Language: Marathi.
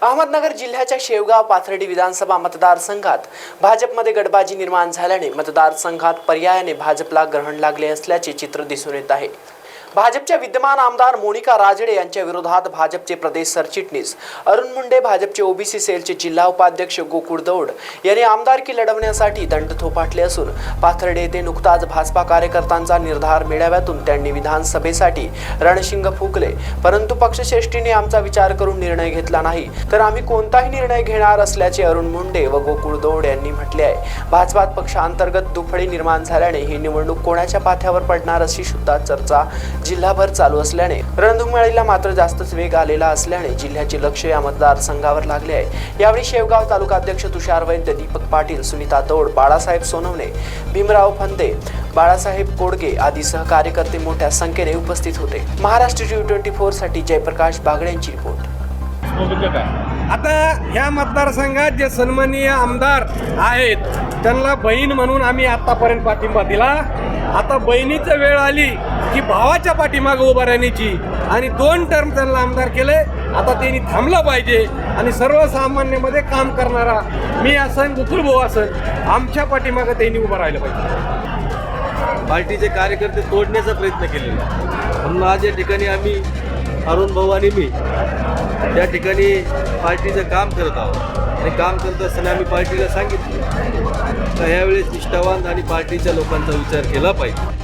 अहमदनगर जिल्ह्याच्या शेवगाव पाथर्डी विधानसभा मतदारसंघात भाजपमध्ये गटबाजी निर्माण झाल्याने मतदारसंघात पर्यायाने भाजपला ग्रहण लागले असल्याचे चित्र दिसून येत आहे। भाजपच्या विद्यमान आमदार मोनिका राजळे यांच्या विरोधात भाजपचे प्रदेश सरचिटणीस अरुण मुंडे, भाजपचे ओबीसी सेलचे जिल्हा उपाध्यक्ष गोकुळ दौड यांनी आमदारकी लढवण्यासाठी दंड थोपाटले असून पाथर्डी येथे नुकताच भाजपा कार्यकर्त्यांचा निर्धार मेळाव्यातून त्यांनी विधानसभेसाठी रणशिंग फुंकले। परंतु पक्षश्रेष्ठीने आमचा विचार करून निर्णय घेतला नाही तर आम्ही कोणताही निर्णय घेणार असल्याचे अरुण मुंडे व गोकुळ दौड यांनी म्हटले आहे। भाजपात पक्षांतर्गत दुफळी निर्माण झाल्याने ही निवडणूक कोणाच्या पाथ्यावर पडणार अशी सुद्धा चर्चा जिल्हाभर चालू असल्याने रणधुमाळीला मात्र जास्तच वेग आलेला असल्याने जिल्ह्याचे लक्ष या मतदारसंघावर लागले आहे। यावेळी शेवगाव तालुकाध्यक्ष तुषार वैद्य, दीपक पाटील, सुनीता दौड, बाळासाहेब सोनवणे, भीमराव फंदे, बाळासाहेब कोडगे आदी सहकार्यकर्ते मोठ्या संख्येने उपस्थित होते। महाराष्ट्र T24 साठी जयप्रकाश बागडे यांची रिपोर्ट। आता ह्या मतदारसंघात जे सन्माननीय आमदार आहेत त्यांना बहीण म्हणून आम्ही आतापर्यंत पाठिंबा दिला। आता बहिणीची वेळ आली की भावाच्या पाठीमागे उभा राहण्याची आणि 2 टर्म त्यांना आमदार केले। आता त्यांनी थांबलं पाहिजे आणि सर्वसामान्यांमध्ये काम करणारा मी असन, गोकुळ भाऊ असन, आमच्या पाठीमागे त्यांनी उभं राहिलं पाहिजे। पार्टीचे कार्यकर्ते तोडण्याचा प्रयत्न केलेला म्हणून आज या ठिकाणी आम्ही अरुण भाऊ आणि मी त्या ठिकाणी पार्टीचं काम करत आहोत आणि काम करत असताना आम्ही पार्टीला सांगितलं तर ह्यावेळेस निष्ठावान आणि पार्टीच्या लोकांचा विचार केला पाहिजे।